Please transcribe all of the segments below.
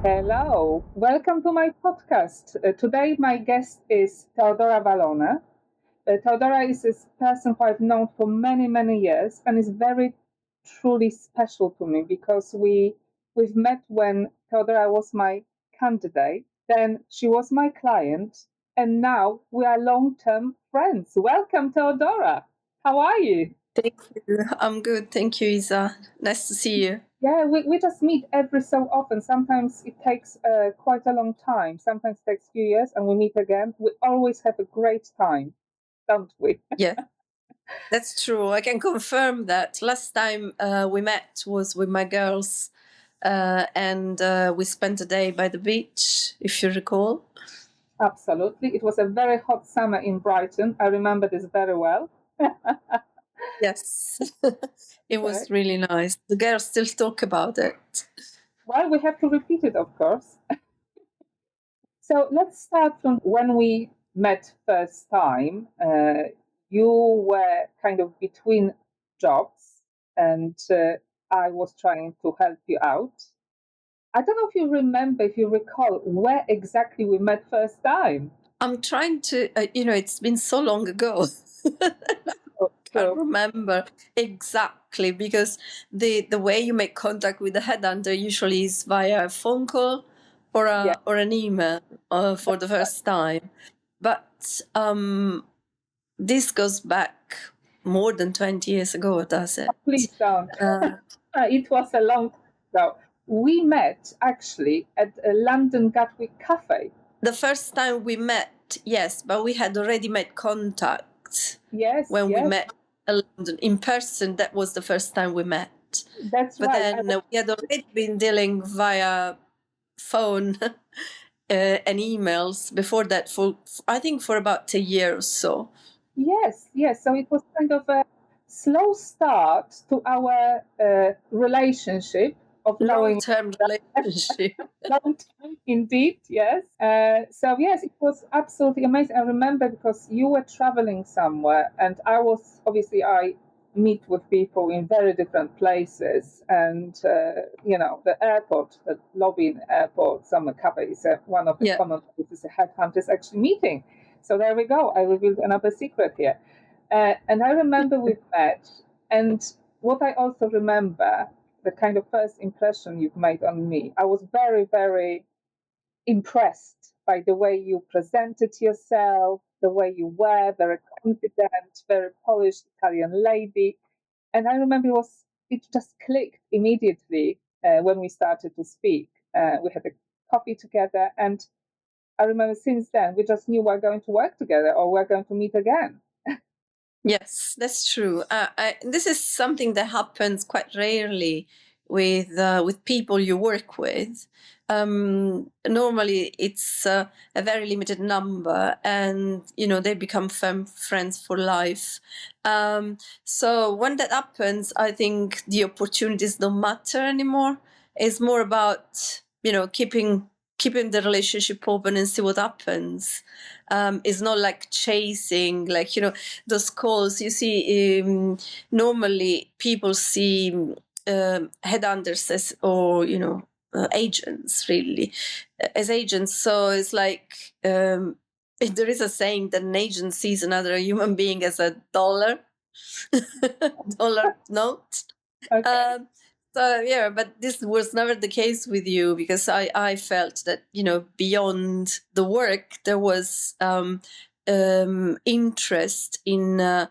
Hello, welcome to my podcast. Today, my guest is Teodora Vallone. Teodora is a person who I've known for many, many years and is very truly special to me because we've met when Teodora was my candidate, then she was my client, and now we are long-term friends. Welcome, Teodora. How are you? Thank you. I'm good. Thank you, Isa. Nice to see you. Yeah, we just meet every so often. Sometimes it takes quite a long time. Sometimes it takes a few years, and we meet again. We always have a great time, don't we? Yeah, that's true. I can confirm that. Last time we met was with my girls, and we spent a day by the beach, if you recall. Absolutely. It was a very hot summer in Brighton. I remember this very well. Yes, it was really nice. The girls still talk about it. Well, we have to repeat it, of course. So let's start from when we met first time. You were kind of between jobs, and I was trying to help you out. I don't know if you remember, if you recall, where exactly we met first time. I'm trying to, it's been so long ago. Can't remember exactly because the way you make contact with the headhunter usually is via a phone call or an email for the first time. But this goes back more than 20 years ago, does it? Please don't. It was a long time ago. We met actually at a London Gatwick cafe. The first time we met, yes, but we had already made contact. Yes. When we met in London in person, that was the first time we met. That's but right. But then we had already been dealing via phone and emails before that for I think for about a year or so. Yes. So it was kind of a slow start to our relationship of long-term relationship. Long-term, indeed, yes. So yes, it was absolutely amazing. I remember because you were traveling somewhere, and I meet with people in very different places, and the airport, the lobby in the airport, summer cafe is one of the common places a headhunters actually meeting. So there we go. I revealed another secret here. And I remember we met, and what I also remember, the kind of first impression you've made on me, I was very, very impressed by the way you presented yourself, the way you were, very confident, very polished Italian lady. And I remember it just clicked immediately when we started to speak. We had a coffee together, and I remember since then we just knew we're going to work together or we're going to meet again. Yes, that's true. This is something that happens quite rarely with people you work with. Normally, it's a very limited number, and they become friends for life. So when that happens, I think the opportunities don't matter anymore. It's more about keeping the relationship open and see what happens. It's not like chasing, those calls. You see, normally people see headhunters as, or agents, really, as agents. So it's like there is a saying that an agent sees another human being as a dollar note. Okay. So yeah, but this was never the case with you, because I felt that beyond the work there was interest in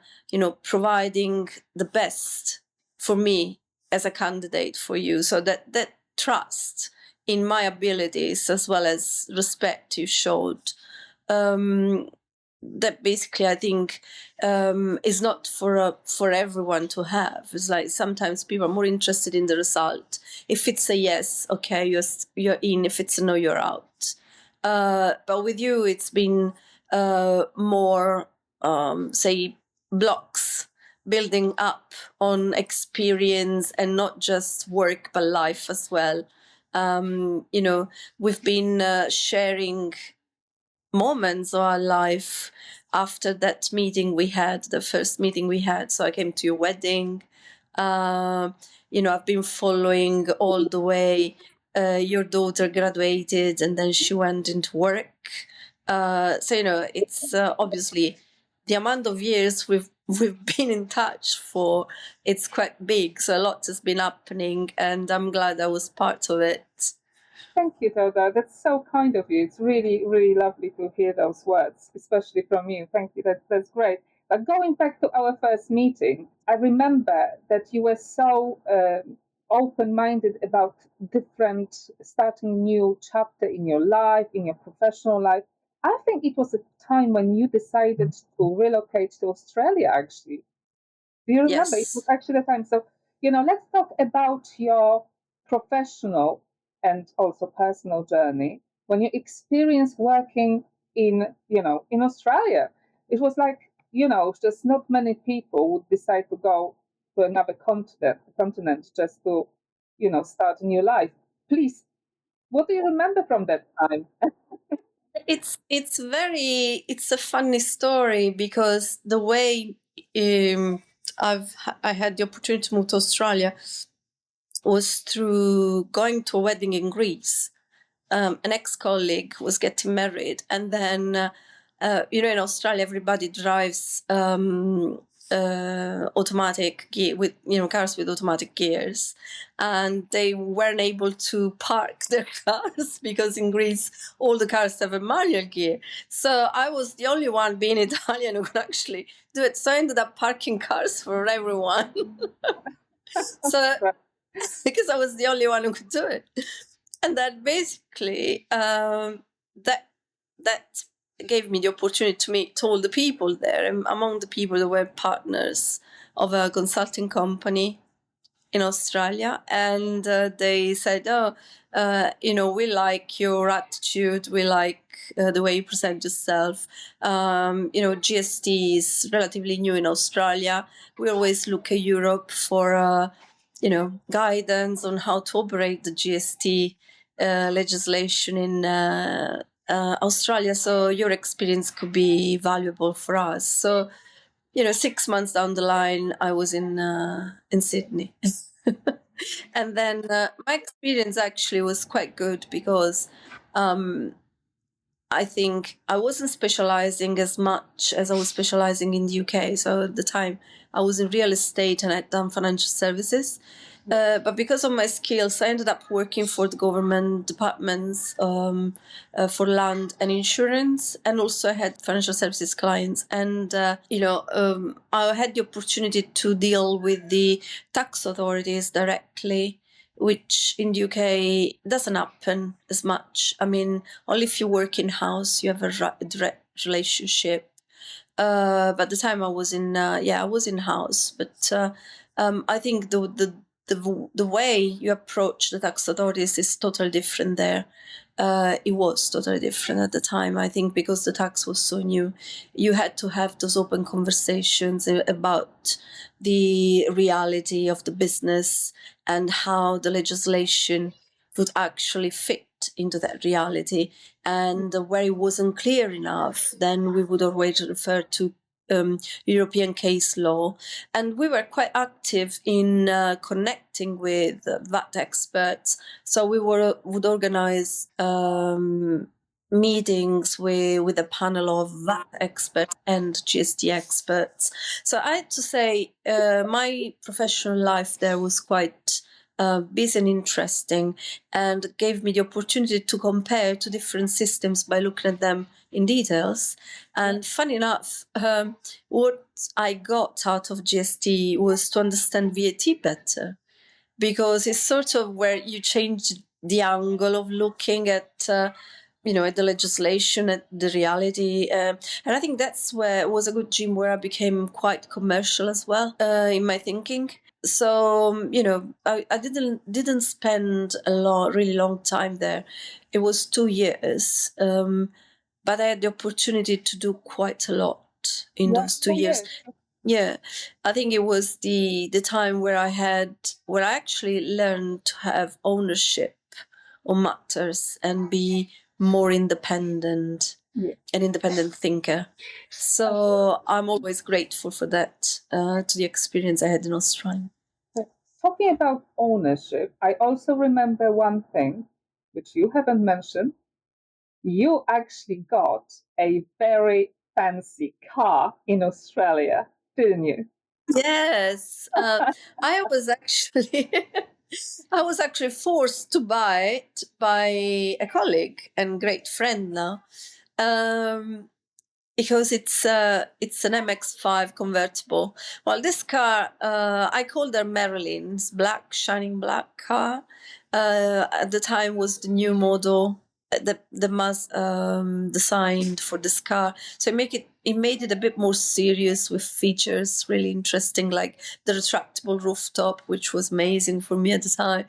providing the best for me as a candidate for you. So that trust in my abilities as well as respect you showed. That basically I think is not for everyone to have. It's like sometimes people are more interested in the result. If it's a yes, okay, you're in. If it's a no, you're out. But with you, it's been more say blocks building up on experience, and not just work but life as well. We've been sharing moments of our life after that meeting we had, the first meeting we had. So I came to your wedding. I've been following all the way your daughter graduated and then she went into work. So it's obviously the amount of years we've been in touch for, it's quite big. So a lot has been happening, and I'm glad I was part of it. Thank you, Teodora. That's so kind of you. It's really, really lovely to hear those words, especially from you. Thank you. That's great. But going back to our first meeting, I remember that you were so open-minded about different, starting a new chapter in your life, in your professional life. I think it was a time when you decided to relocate to Australia, actually. Do you remember? It was Yes. actually the time. So, let's talk about your professional and also personal journey when you experienced working in Australia. It was like, just not many people would decide to go to another continent just to, start a new life. Please, what do you remember from that time? It's a funny story, because the way I had the opportunity to move to Australia was through going to a wedding in Greece. An ex-colleague was getting married, and then in Australia everybody drives automatic gear with cars with automatic gears, and they weren't able to park their cars because in Greece all the cars have a manual gear. So I was the only one, being Italian, who could actually do it. So I ended up parking cars for everyone. So because I was the only one who could do it. And then basically that gave me the opportunity to meet all the people there. And among the people, there were partners of a consulting company in Australia, and they said, we like your attitude, we like the way you present yourself. GST is relatively new in Australia. We always look at Europe for guidance on how to operate the GST legislation in Australia. So your experience could be valuable for us. So 6 months down the line, I was in Sydney. And then my experience actually was quite good, because I think I wasn't specializing as much as I was specializing in the UK. So at the time, I was in real estate and I'd done financial services. But because of my skills, I ended up working for the government departments for land and insurance, and also I had financial services clients. And I had the opportunity to deal with the tax authorities directly, which in the UK doesn't happen as much. I mean, only if you work in house, you have a direct relationship. But the time I was I was in house. But I think the way you approach the tax authorities is totally different there. It was totally different at the time. I think because the tax was so new, you had to have those open conversations about the reality of the business and how the legislation would actually fit into that reality. And where it wasn't clear enough, then we would always refer to European case law. And we were quite active in connecting with VAT experts. So we would organize meetings with a panel of VAT experts and GST experts. So I had to say my professional life there was quite busy and interesting, and gave me the opportunity to compare two different systems by looking at them in details. And funny enough, what I got out of GST was to understand VAT better, because it's sort of where you change the angle of looking at at the legislation, at the reality, and I think that's where it was a good gym where I became quite commercial as well in my thinking. So I didn't spend really long time there. It was 2 years, but I had the opportunity to do quite a lot in those 2 years. Yeah, I think it was the time where I actually learned to have ownership on matters and be more independent, an independent thinker. So I'm always grateful for that, to the experience I had in Australia. Talking talking about ownership, I also remember one thing which you haven't mentioned. You actually got a very fancy car in Australia, didn't you? Yes, I was actually I was actually forced to buy it by a colleague and great friend now, because it's an MX-5 convertible. Well, this car, I called her Marilyn's black, shining black car. At the time was the new model, the mass designed for this car. So it made it a bit more serious with features really interesting, like the retractable rooftop, which was amazing for me at the time.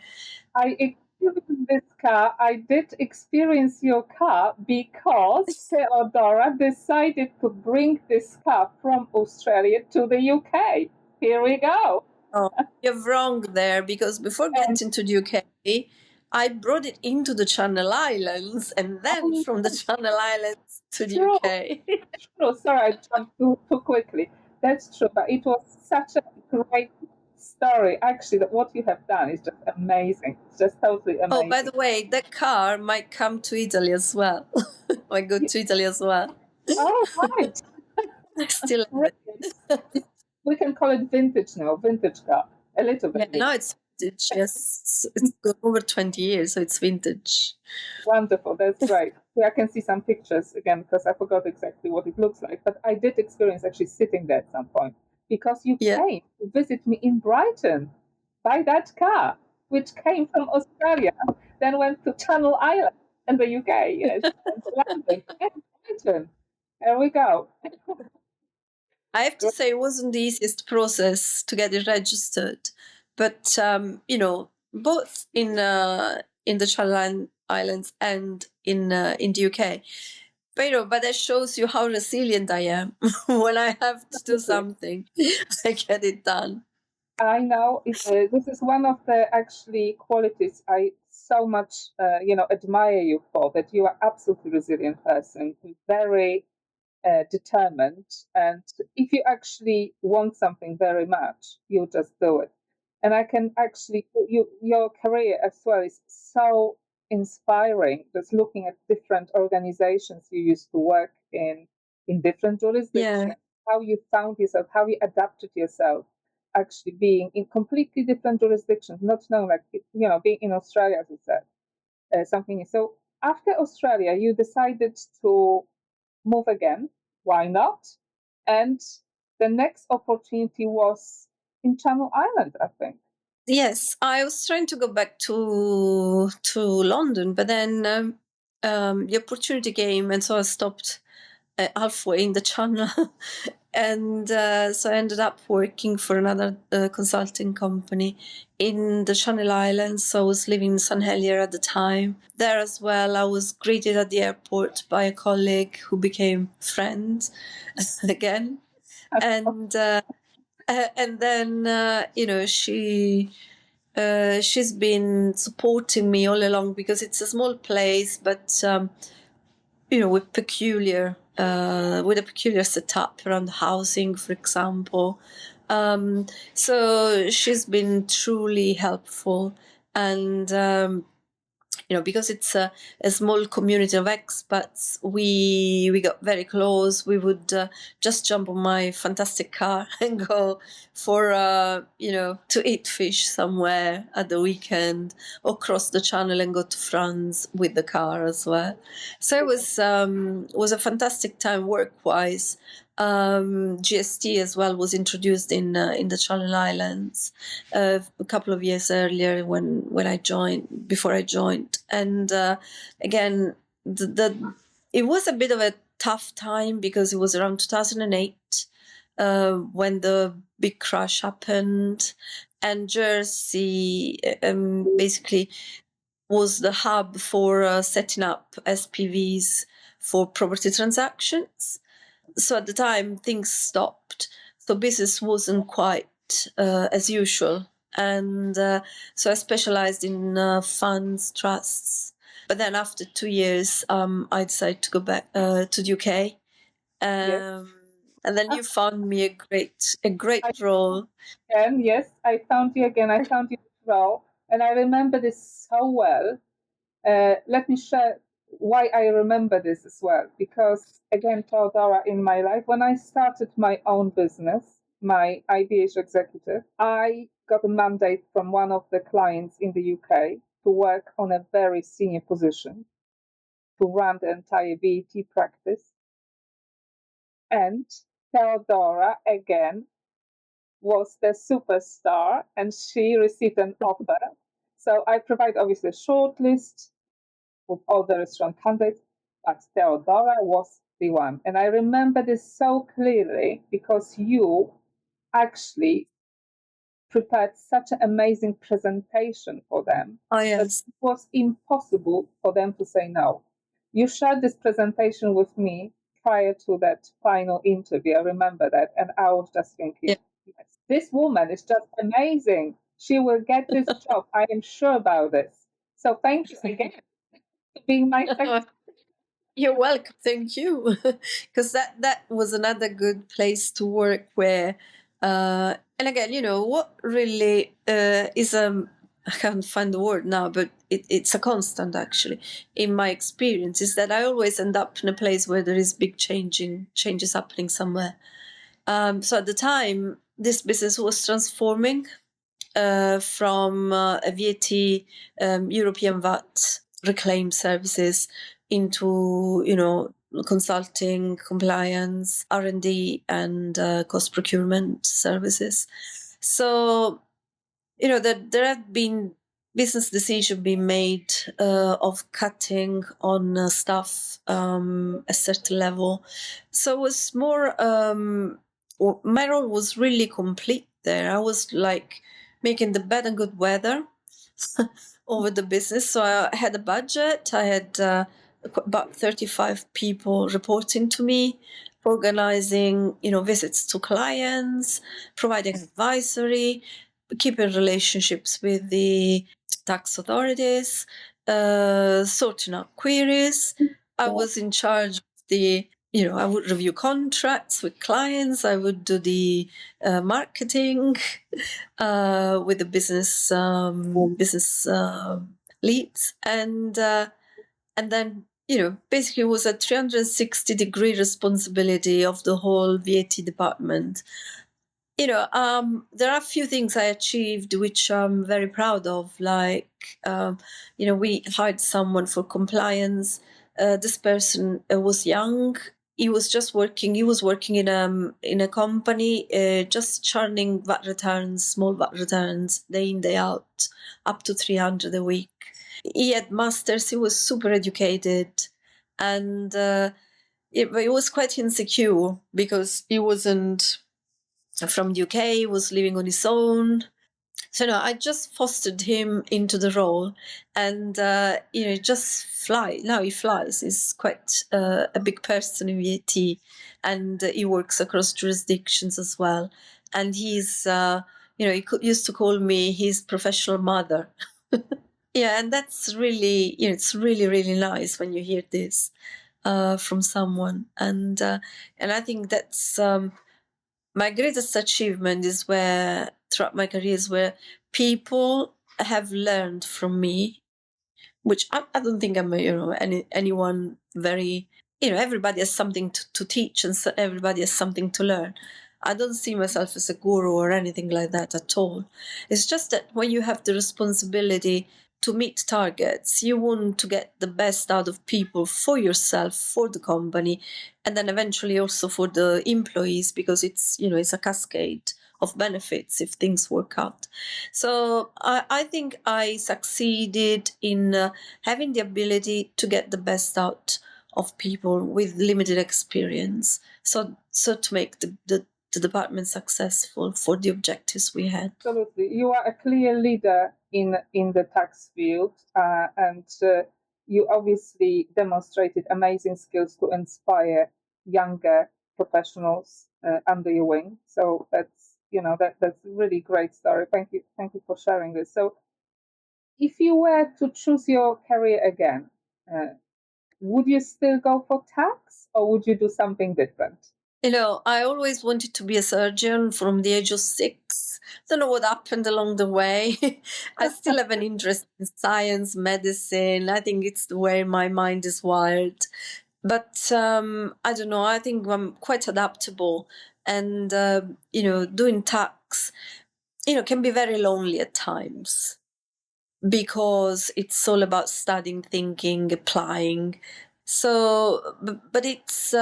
I experienced this car. I did experience your car because Theodora decided to bring this car from Australia to the UK. Here we go. Oh, you're wrong there, because before And getting to the UK, I brought it into the Channel Islands and then oh, from the Channel Islands to the true, UK. true. Sorry, I jumped too quickly. That's true, but it was such a great story. Actually, that what you have done is just amazing. It's just totally Oh, by amazing. the way, that car might come to Italy as well. Might go to Italy as well. Oh, right. I still have it. Brilliant. We can call it vintage now, vintage car. A little bit Yeah, vintage. now it's vintage. Yes, it's got over 20 years, so it's vintage. Wonderful. That's great. So I can see some pictures again because I forgot exactly what it looks like. But I did experience actually sitting there at some point because you Yeah. came to visit me in Brighton by that car, which came from Australia, then went to Channel Island in the UK, yes, and London and Brighton. There we go. I have to Great. say, it wasn't the easiest process to get it registered, but both in the Channel Islands and in the UK. But but that shows you how resilient I am. When I have to do something, I get it done. I know this is one of the actually qualities I so much, admire you for. That you are absolutely resilient person, very determined, and if you actually want something very much, you just do it. And I can actually, your career as well is so inspiring. Just looking at different organizations you used to work in different Yeah, jurisdictions, how you found yourself, how you adapted yourself, actually being in completely different jurisdictions, not knowing like being in Australia, as you said, something. So after Australia, you decided to move again. Why not? And the next opportunity was in Channel Island, I think. yes. I was trying to go back to London, but then the opportunity came, and so I stopped halfway in the channel. And so I ended up working for another consulting company in the Channel Islands. So I was living in St Helier at the time. There as well, I was greeted at the airport by a colleague who became friends again. And then she's been supporting me all along, because it's a small place, but with a peculiar setup around housing, for example. So she's been truly helpful, and because it's a small community of expats, we got very close. We would just jump on my fantastic car and go for to eat fish somewhere at the weekend, or cross the channel and go to France with the car as well. So it was a fantastic time work wise. GST as well was introduced in the Channel Islands a couple of years earlier when I joined, before I joined. And again, it was a bit of a tough time, because it was around 2008 when the big crash happened, and Jersey basically was the hub for setting up SPVs for property transactions. So at the time, things stopped. So business wasn't quite as usual. And so I specialized in funds, trusts. But then after 2 years, I decided to go back to the UK. Yes. And then you found me a I great role. again, yes, I found you again. I found you as well, and I remember this so well. Let me share why I remember this as well. Because again, Teodora, in my life, when I started my own business, my IBH executive, I got a mandate from one of the clients in the UK to work on a very senior position to run the entire VAT practice. And Theodora, again, was the superstar and she received an offer. So I provide obviously a short list with all the restaurant candidates, but Theodora was the one. And I remember this so clearly because you actually prepared such an amazing presentation for them Oh, that yes. it was impossible for them to say no. You shared this presentation with me prior to that final interview. I remember that. And I was just Yeah. thinking, yes, this woman is just amazing. She will get this job. I am sure about this. So thank you again for being my second. You're welcome. Thank you. Because that was another good place to work where, and again, what really is I can't find the word now, but it's a constant actually in my experience is that I always end up in a place where there is big changes happening somewhere. So at the time, this business was transforming from a VAT, European VAT reclaim services into, consulting, compliance, R&D, and cost procurement services. So, that there have been business decisions being made of cutting on staff a certain level. So it was more, my role was really complete there. I was like making the bad and good weather over the business. So I had a budget. I had about 35 people reporting to me, organizing, visits to clients, providing advisory, keeping relationships with the tax authorities, sorting out queries. I was in charge of I would review contracts with clients. I would do the marketing with the business leads, and then basically it was a 360-degree responsibility of the whole VAT department. There are a few things I achieved which I'm very proud of. Like, we hired someone for compliance. This person was young. He was working in a company, just churning VAT returns, small VAT returns, day in, day out, up to 300 a week. He had masters. He was super educated, and he was quite insecure because he wasn't from the UK, was living on his own. So no, I just fostered him into the role, and just fly. Now he flies. He's quite a big person in VAT, and he works across jurisdictions as well. And he's, used to call me his professional mother. Yeah, and that's really, it's really, really nice when you hear this from someone, and I think that's. My greatest achievement is where throughout my career is where people have learned from me, which I don't think I'm anyone very, everybody has something to teach, and so everybody has something to learn. I don't see myself as a guru or anything like that at all. It's just that when you have the responsibility to meet targets, you want to get the best out of people for yourself, for the company, and then eventually also for the employees, because it's a cascade of benefits if things work out. So I think I succeeded in having the ability to get the best out of people with limited experience. So to make the department successful for the objectives we had. Absolutely. You are a clear leader in the tax field, and you obviously demonstrated amazing skills to inspire younger professionals under your wing. So that's a really great story. Thank you for sharing this. So, if you were to choose your career again, would you still go for tax, or would you do something different? I always wanted to be a surgeon from the age of 6. Don't know what happened along the way. I still have an interest in science, medicine. I think it's the way my mind is wired. But I don't know. I think I'm quite adaptable, and doing tax, can be very lonely at times because it's all about studying, thinking, applying. So, but it's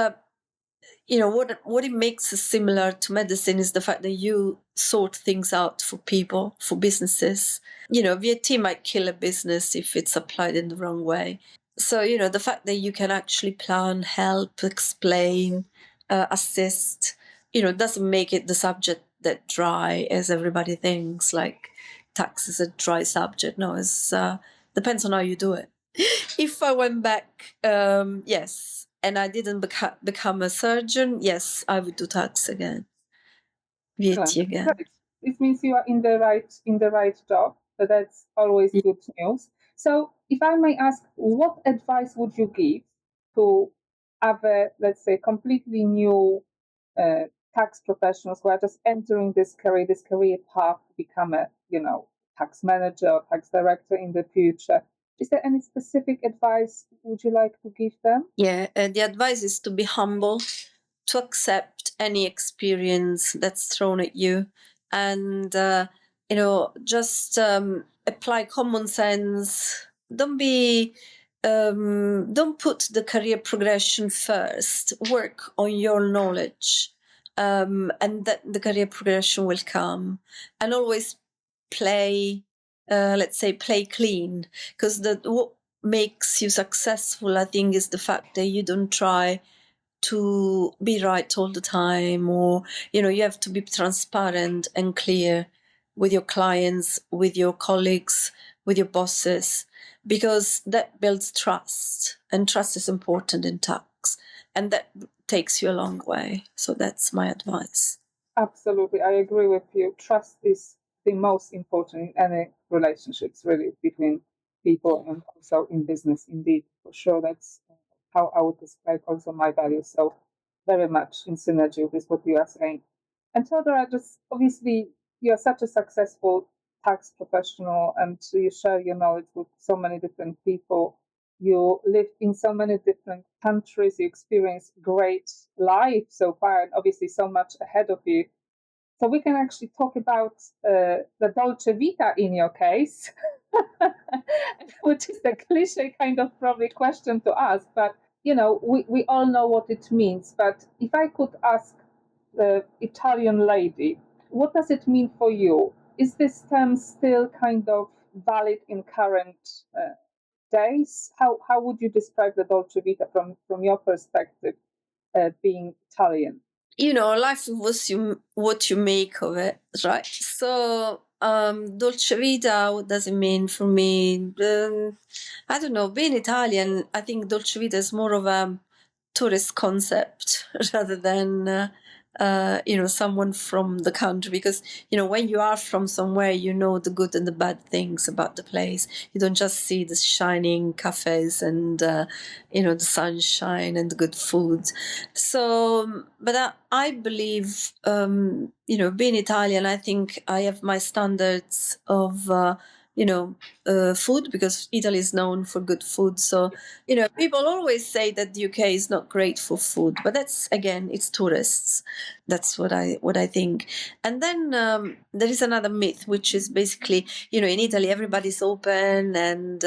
what it makes us similar to medicine is the fact that you sort things out for people, for businesses. VAT might kill a business if it's applied in the wrong way. So, the fact that you can actually plan, help, explain, assist, doesn't make it the subject that dry as everybody thinks, like tax is a dry subject. No, it's depends on how you do it. If I went back, yes, and I didn't become a surgeon, yes, I would do tax again, VAT again. Great. It means you are in the right job. So that's always Yeah. good news. So if I may ask, what advice would you give to other, let's say, completely new tax professionals who are just entering this career path to become a, tax manager or tax director in the future? Is there any specific advice would you like to give them? Yeah, the advice is to be humble, to accept any experience that's thrown at you, and just apply common sense. Don't put the career progression first. Work on your knowledge, and that the career progression will come. And always play, let's say, play clean, because what makes you successful, I think, is the fact that you don't try to be right all the time, or you have to be transparent and clear with your clients, with your colleagues, with your bosses, because that builds trust, and trust is important in tax, and that takes you a long way. So that's my advice. Absolutely, I agree with you. Trust is the most important in any relationships, really, between people and also in business. Indeed, for sure, that's how I would describe also my values. So, very much in synergy with what you are saying. And Teodora, just obviously, you're such a successful tax professional, and you share your knowledge with so many different people. You live in so many different countries. You experience great life so far, and obviously so much ahead of you. So we can actually talk about the Dolce Vita in your case, which is the cliche kind of probably question to ask. But we all know what it means. But if I could ask the Italian lady, what does it mean for you? Is this term still kind of valid in current days? How would you describe the Dolce Vita from your perspective, being Italian? Life was what you make of it, right? So, Dolce Vita, what does it mean for me? I don't know. Being Italian, I think Dolce Vita is more of a tourist concept rather than someone from the country, because when you are from somewhere, the good and the bad things about the place. You don't just see the shining cafes and the sunshine and the good food. So but I believe being Italian, I think I have my standards of food, because Italy is known for good food. So people always say that the UK is not great for food, but that's, again, it's tourists. That's what I think. And then there is another myth, which is basically, in Italy everybody's open and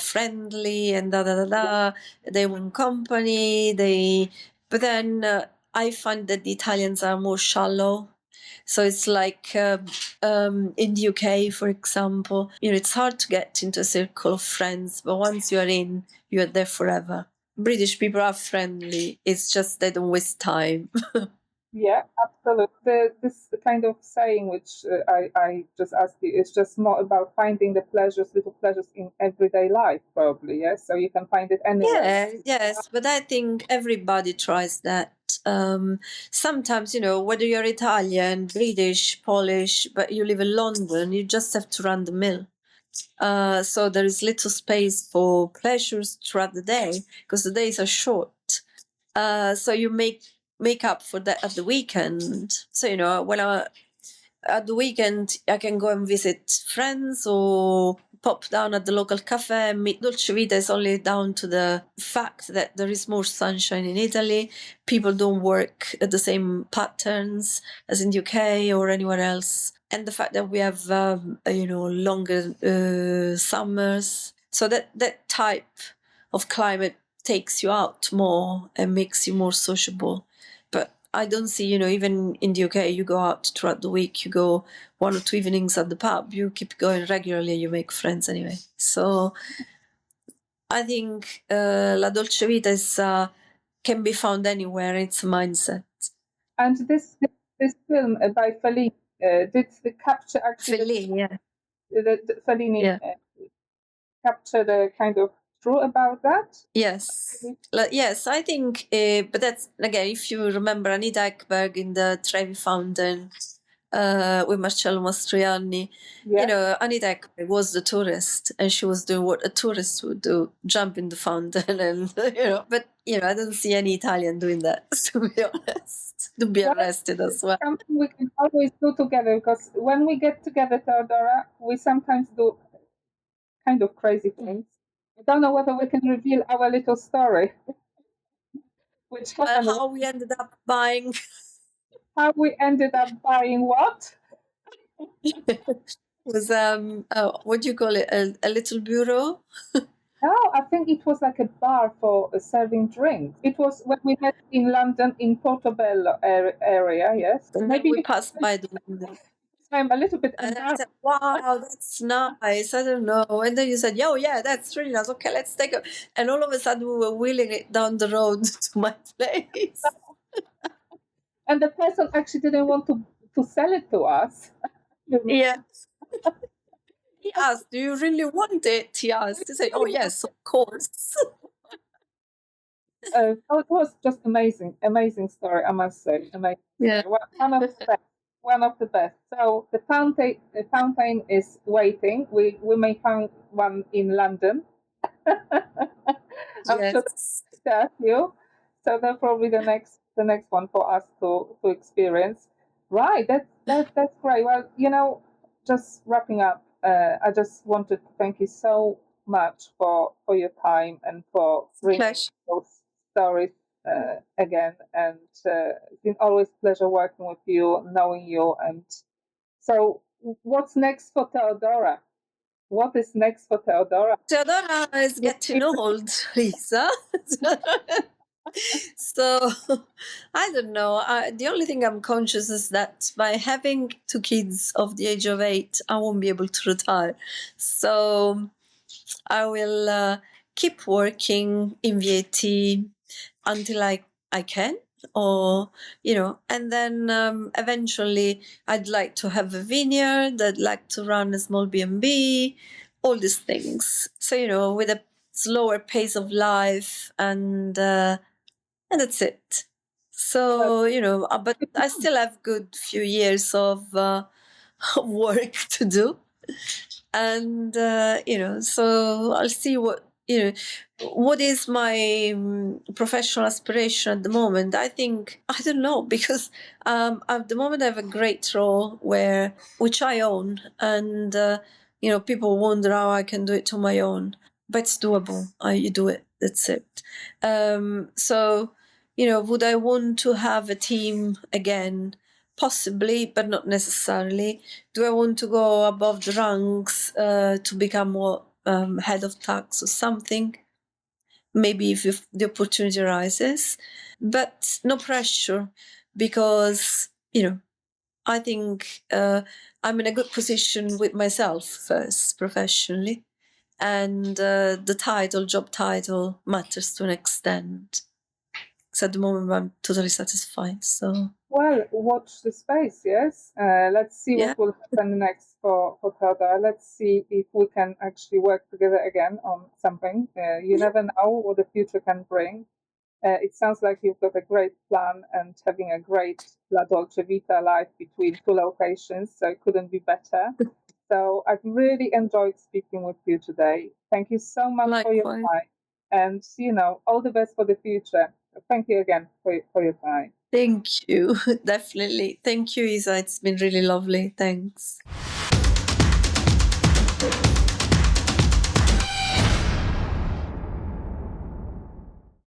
friendly and da da da da. They want company. But then I find that the Italians are more shallow. So it's like in the UK, for example, it's hard to get into a circle of friends, but once you are in, you are there forever. British people are friendly. It's just they don't waste time. Yeah, absolutely. This kind of saying, which I just asked you, is just more about finding the pleasures, little pleasures in everyday life, probably. Yes, so you can find it anywhere. Yeah, yes, but I think everybody tries that. Sometimes, whether you're Italian, British, Polish, but you live in London, you just have to run the mill. So there is little space for pleasures throughout the day, because the days are short. So you make make up for that at the weekend. So, when at the weekend, I can go and visit friends or pop down at the local cafe and meet. Dolce Vita is only down to the fact that there is more sunshine in Italy. People don't work at the same patterns as in the UK or anywhere else. And the fact that we have, longer summers. So that type of climate takes you out more and makes you more sociable. But I don't see, even in the UK, you go out throughout the week, you go 1 or 2 evenings at the pub, you keep going regularly, you make friends anyway. So I think La Dolce Vita can be found anywhere. It's a mindset. And this film by Fellini, did the capture actually Fellini, yeah. the Fellini Yeah. capture the kind of true about that? Yes. Yes, I think, but that's, again, if you remember Anita Ekberg in the Trevi Fountain with Marcello Mastroianni, Yeah. Anita Ekberg was the tourist and she was doing what a tourist would do, jump in the fountain and, but, I don't see any Italian doing that, to be honest, to be arrested as well. Something we can always do together, because when we get together, Teodora, we sometimes do kind of crazy things. I don't know whether we can reveal our little story, which happened. How we ended up buying. How we ended up buying what? Was what do you call it? A little bureau? No, I think it was like a bar for serving drinks. It was when we met in London, in Portobello area. Yes, And maybe we passed by the window. I'm a little bit And I embarrassed. said, wow, that's nice. I don't know. And then you said, yo, yeah, that's really nice. Okay, let's take it. And all of a sudden, we were wheeling it down the road to my place. And the person actually didn't want to sell it to us. Yeah. He asked, do you really want it? He asked. He said, oh, yes, of course. It was just amazing story, I must say. Amazing. Yeah. One of the best. One of the best. So the fountain is waiting. We may find one in London. I'm sure Yes. there are few. So that's probably the next one for us to experience. Right. That's great. Well, just wrapping up. I just wanted to thank you so much for your time and for bringing Pleasure. those stories again. And it's been always a pleasure working with you, knowing you. And so, what's next for Teodora? What is next for Teodora? Teodora is getting old, Lisa. So I don't know. The only thing I'm conscious is that by having 2 kids of the age of 8, I won't be able to retire. So I will keep working in VAT until I can, or and then eventually I'd like to have a vineyard. I'd like to run a small B&B, all these things. So with a slower pace of life, and that's it. So but I still have good few years of work to do, and so I'll see what is my professional aspiration at the moment. I think, I don't know, because at the moment I have a great role which I own, and people wonder how I can do it on my own, but it's doable. You do it, that's it. So would I want to have a team again? Possibly, but not necessarily. Do I want to go above the ranks to become more head of tax or something? Maybe if the opportunity arises, but no pressure, because I think I'm in a good position with myself first, professionally, and the job title matters to an extent. So at the moment, I'm totally satisfied. So Well, watch the space, yes. Let's see yeah. what will happen next for Teodora. Let's see if we can actually work together again on something. You never know what the future can bring. It sounds like you've got a great plan and having a great La Dolce Vita life between 2 locations, so it couldn't be better. So I've really enjoyed speaking with you today. Thank you so much for your Likewise. time, and all the best for the future. Thank you again for your time. Thank you. Definitely. Thank you, Isa. It's been really lovely. Thanks.